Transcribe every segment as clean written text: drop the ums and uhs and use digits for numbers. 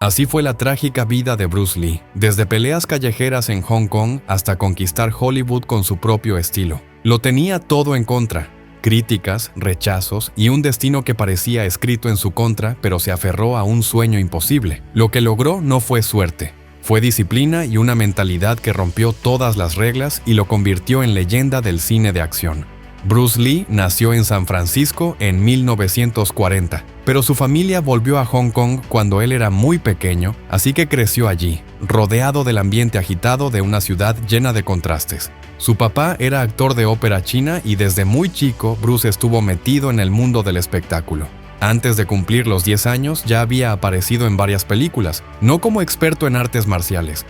Así fue la trágica vida de Bruce Lee, desde peleas callejeras en Hong Kong hasta conquistar Hollywood con su propio estilo. Lo tenía todo en contra: críticas, rechazos y un destino que parecía escrito en su contra, pero se aferró a un sueño imposible. Lo que logró no fue suerte, fue disciplina y una mentalidad que rompió todas las reglas y lo convirtió en leyenda del cine de acción. Bruce Lee nació en San Francisco en 1940, pero su familia volvió a Hong Kong cuando él era muy pequeño, así que creció allí, rodeado del ambiente agitado de una ciudad llena de contrastes. Su papá era actor de ópera china y desde muy chico Bruce estuvo metido en el mundo del espectáculo. Antes de cumplir los 10 años ya había aparecido en varias películas, no como experto en artes marciales,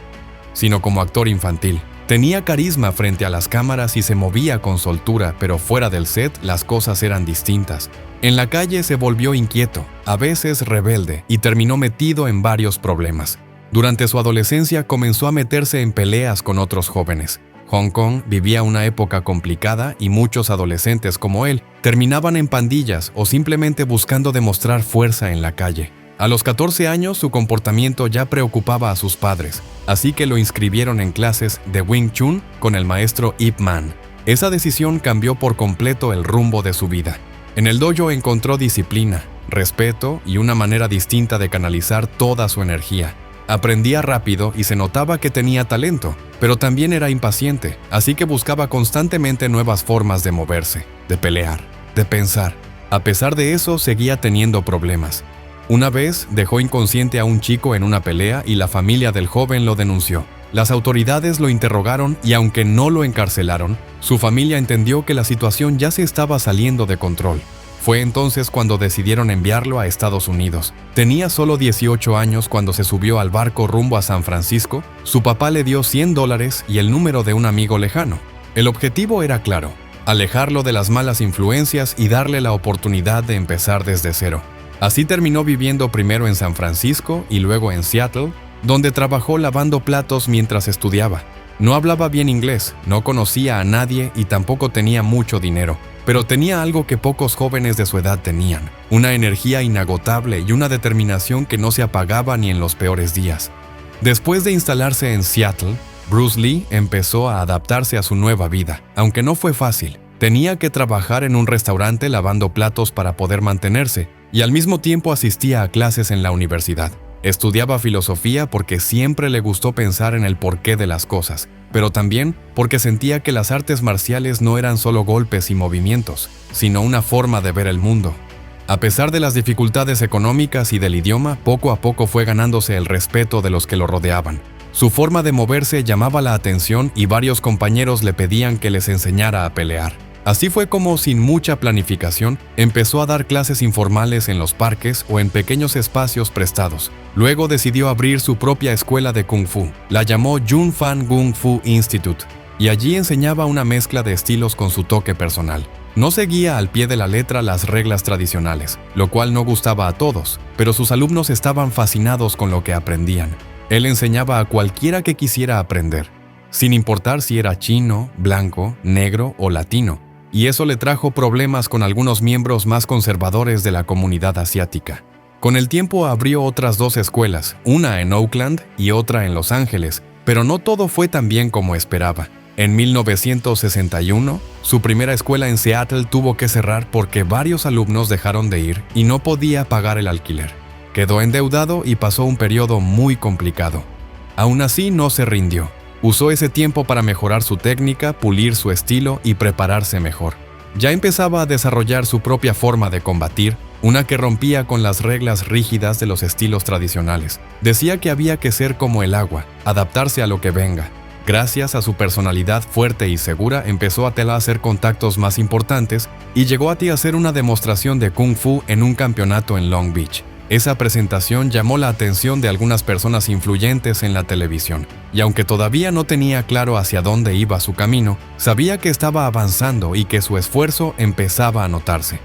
sino como actor infantil. Tenía carisma frente a las cámaras y se movía con soltura, pero fuera del set las cosas eran distintas. En la calle se volvió inquieto, a veces rebelde, y terminó metido en varios problemas. Durante su adolescencia comenzó a meterse en peleas con otros jóvenes. Hong Kong vivía una época complicada y muchos adolescentes como él terminaban en pandillas o simplemente buscando demostrar fuerza en la calle. A los 14 años su comportamiento ya preocupaba a sus padres, así que lo inscribieron en clases de Wing Chun con el maestro Ip Man. Esa decisión cambió por completo el rumbo de su vida. En el dojo encontró disciplina, respeto y una manera distinta de canalizar toda su energía. Aprendía rápido y se notaba que tenía talento, pero también era impaciente, así que buscaba constantemente nuevas formas de moverse, de pelear, de pensar. A pesar de eso, seguía teniendo problemas. Una vez dejó inconsciente a un chico en una pelea y la familia del joven lo denunció. Las autoridades lo interrogaron y aunque no lo encarcelaron, su familia entendió que la situación ya se estaba saliendo de control. Fue entonces cuando decidieron enviarlo a Estados Unidos. Tenía solo 18 años cuando se subió al barco rumbo a San Francisco. Su papá le dio $100 y el número de un amigo lejano. El objetivo era claro: alejarlo de las malas influencias y darle la oportunidad de empezar desde cero. Así terminó viviendo primero en San Francisco y luego en Seattle, donde trabajó lavando platos mientras estudiaba. No hablaba bien inglés, no conocía a nadie y tampoco tenía mucho dinero, pero tenía algo que pocos jóvenes de su edad tenían: una energía inagotable y una determinación que no se apagaba ni en los peores días. Después de instalarse en Seattle, Bruce Lee empezó a adaptarse a su nueva vida, aunque no fue fácil. Tenía que trabajar en un restaurante lavando platos para poder mantenerse, y al mismo tiempo asistía a clases en la universidad. Estudiaba filosofía porque siempre le gustó pensar en el porqué de las cosas, pero también porque sentía que las artes marciales no eran solo golpes y movimientos, sino una forma de ver el mundo. A pesar de las dificultades económicas y del idioma, poco a poco fue ganándose el respeto de los que lo rodeaban. Su forma de moverse llamaba la atención y varios compañeros le pedían que les enseñara a pelear. Así fue como, sin mucha planificación, empezó a dar clases informales en los parques o en pequeños espacios prestados. Luego decidió abrir su propia escuela de Kung Fu. La llamó Jun Fan Kung Fu Institute, y allí enseñaba una mezcla de estilos con su toque personal. No seguía al pie de la letra las reglas tradicionales, lo cual no gustaba a todos, pero sus alumnos estaban fascinados con lo que aprendían. Él enseñaba a cualquiera que quisiera aprender, sin importar si era chino, blanco, negro o latino. Y eso le trajo problemas con algunos miembros más conservadores de la comunidad asiática. Con el tiempo abrió otras 2 escuelas, una en Oakland y otra en Los Ángeles, pero no todo fue tan bien como esperaba. En 1961, su primera escuela en Seattle tuvo que cerrar porque varios alumnos dejaron de ir y no podía pagar el alquiler. Quedó endeudado y pasó un periodo muy complicado. Aún así, no se rindió. Usó ese tiempo para mejorar su técnica, pulir su estilo y prepararse mejor. Ya empezaba a desarrollar su propia forma de combatir, una que rompía con las reglas rígidas de los estilos tradicionales. Decía que había que ser como el agua, adaptarse a lo que venga. Gracias a su personalidad fuerte y segura, empezó a hacer contactos más importantes y llegó a hacer una demostración de Kung Fu en un campeonato en Long Beach. Esa presentación llamó la atención de algunas personas influyentes en la televisión, y aunque todavía no tenía claro hacia dónde iba su camino, sabía que estaba avanzando y que su esfuerzo empezaba a notarse.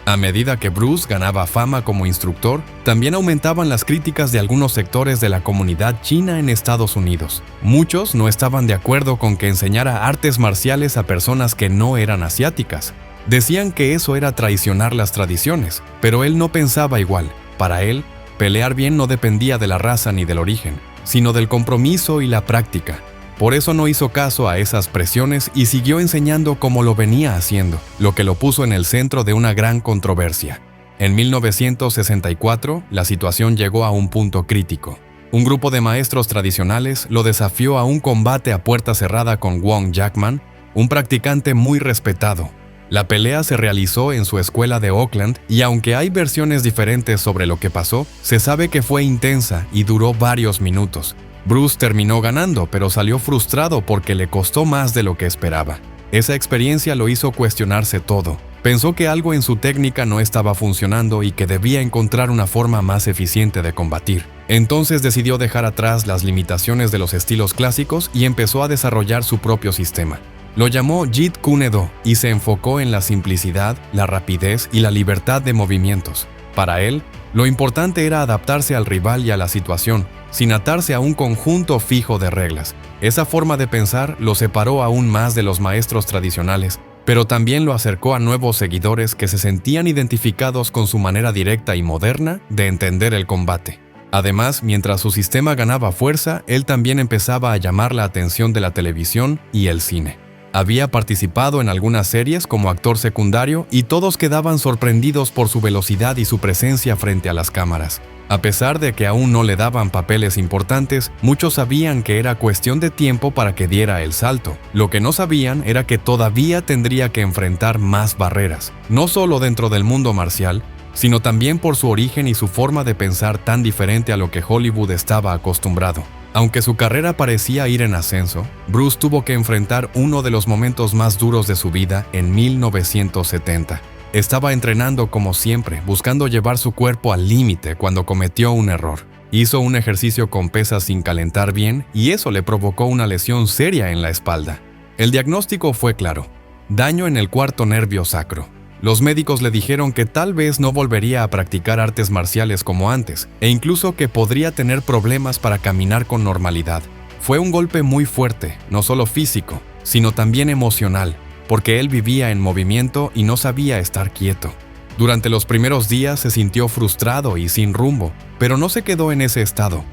A medida que Bruce ganaba fama como instructor, también aumentaban las críticas de algunos sectores de la comunidad china en Estados Unidos. Muchos no estaban de acuerdo con que enseñara artes marciales a personas que no eran asiáticas. Decían que eso era traicionar las tradiciones, pero él no pensaba igual. Para él, Pelear bien no dependía de la raza ni del origen, sino del compromiso y la práctica. Por eso no hizo caso a esas presiones y siguió enseñando como lo venía haciendo, lo que lo puso en el centro de una gran controversia. En 1964, la situación llegó a un punto crítico. Un grupo de maestros tradicionales lo desafió a un combate a puerta cerrada con Wong Jackman, un practicante muy respetado. La pelea se realizó en su escuela de Oakland y aunque hay versiones diferentes sobre lo que pasó, se sabe que fue intensa y duró varios minutos. Bruce terminó ganando, pero salió frustrado porque le costó más de lo que esperaba. Esa experiencia lo hizo cuestionarse todo. Pensó que algo en su técnica no estaba funcionando y que debía encontrar una forma más eficiente de combatir. Entonces decidió dejar atrás las limitaciones de los estilos clásicos y empezó a desarrollar su propio sistema. Lo llamó Jeet Kune Do y se enfocó en la simplicidad, la rapidez y la libertad de movimientos. Para él, lo importante era adaptarse al rival y a la situación, sin atarse a un conjunto fijo de reglas. Esa forma de pensar lo separó aún más de los maestros tradicionales, pero también lo acercó a nuevos seguidores que se sentían identificados con su manera directa y moderna de entender el combate. Además, mientras su sistema ganaba fuerza, él también empezaba a llamar la atención de la televisión y el cine. Había participado en algunas series como actor secundario y todos quedaban sorprendidos por su velocidad y su presencia frente a las cámaras. A pesar de que aún no le daban papeles importantes, muchos sabían que era cuestión de tiempo para que diera el salto. Lo que no sabían era que todavía tendría que enfrentar más barreras, no solo dentro del mundo marcial, sino también por su origen y su forma de pensar tan diferente a lo que Hollywood estaba acostumbrado. Aunque su carrera parecía ir en ascenso, Bruce tuvo que enfrentar uno de los momentos más duros de su vida en 1970. Estaba entrenando como siempre, buscando llevar su cuerpo al límite cuando cometió un error. Hizo un ejercicio con pesas sin calentar bien y eso le provocó una lesión seria en la espalda. El diagnóstico fue claro: daño en el cuarto nervio sacro. Los médicos le dijeron que tal vez no volvería a practicar artes marciales como antes, e incluso que podría tener problemas para caminar con normalidad. Fue un golpe muy fuerte, no solo físico, sino también emocional, porque él vivía en movimiento y no sabía estar quieto. Durante los primeros días se sintió frustrado y sin rumbo, pero no se quedó en ese estado.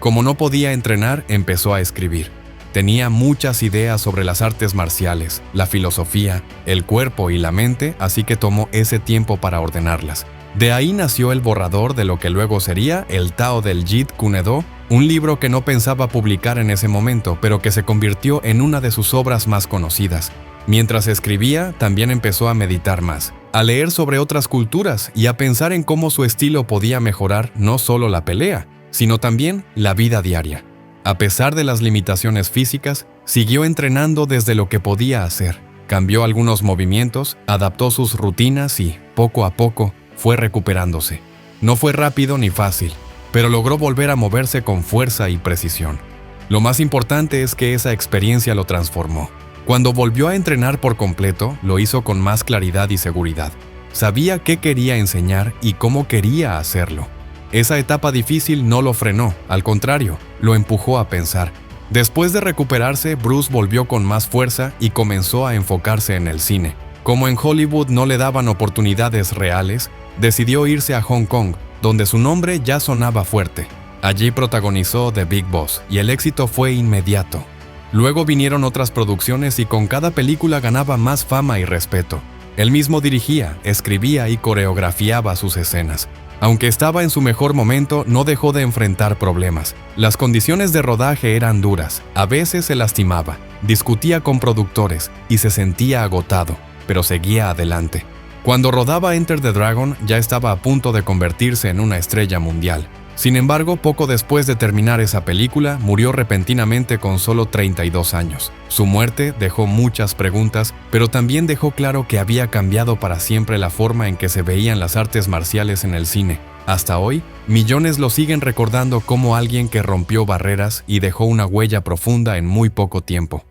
Como no podía entrenar, empezó a escribir. Tenía muchas ideas sobre las artes marciales, la filosofía, el cuerpo y la mente, así que tomó ese tiempo para ordenarlas. De ahí nació el borrador de lo que luego sería el Tao del Jeet Kune Do, un libro que no pensaba publicar en ese momento, pero que se convirtió en una de sus obras más conocidas. Mientras escribía, también empezó a meditar más, a leer sobre otras culturas y a pensar en cómo su estilo podía mejorar no solo la pelea, sino también la vida diaria. A pesar de las limitaciones físicas, siguió entrenando desde lo que podía hacer. Cambió algunos movimientos, adaptó sus rutinas y, poco a poco, fue recuperándose. No fue rápido ni fácil, pero logró volver a moverse con fuerza y precisión. Lo más importante es que esa experiencia lo transformó. Cuando volvió a entrenar por completo, lo hizo con más claridad y seguridad. Sabía qué quería enseñar y cómo quería hacerlo. Esa etapa difícil no lo frenó, al contrario, lo empujó a pensar. Después de recuperarse, Bruce volvió con más fuerza y comenzó a enfocarse en el cine. Como en Hollywood no le daban oportunidades reales, decidió irse a Hong Kong, donde su nombre ya sonaba fuerte. Allí protagonizó The Big Boss y el éxito fue inmediato. Luego vinieron otras producciones y con cada película ganaba más fama y respeto. Él mismo dirigía, escribía y coreografiaba sus escenas. Aunque estaba en su mejor momento, no dejó de enfrentar problemas. Las condiciones de rodaje eran duras, a veces se lastimaba, discutía con productores y se sentía agotado, pero seguía adelante. Cuando rodaba Enter the Dragon, ya estaba a punto de convertirse en una estrella mundial. Sin embargo, poco después de terminar esa película, murió repentinamente con solo 32 años. Su muerte dejó muchas preguntas, pero también dejó claro que había cambiado para siempre la forma en que se veían las artes marciales en el cine. Hasta hoy, millones lo siguen recordando como alguien que rompió barreras y dejó una huella profunda en muy poco tiempo.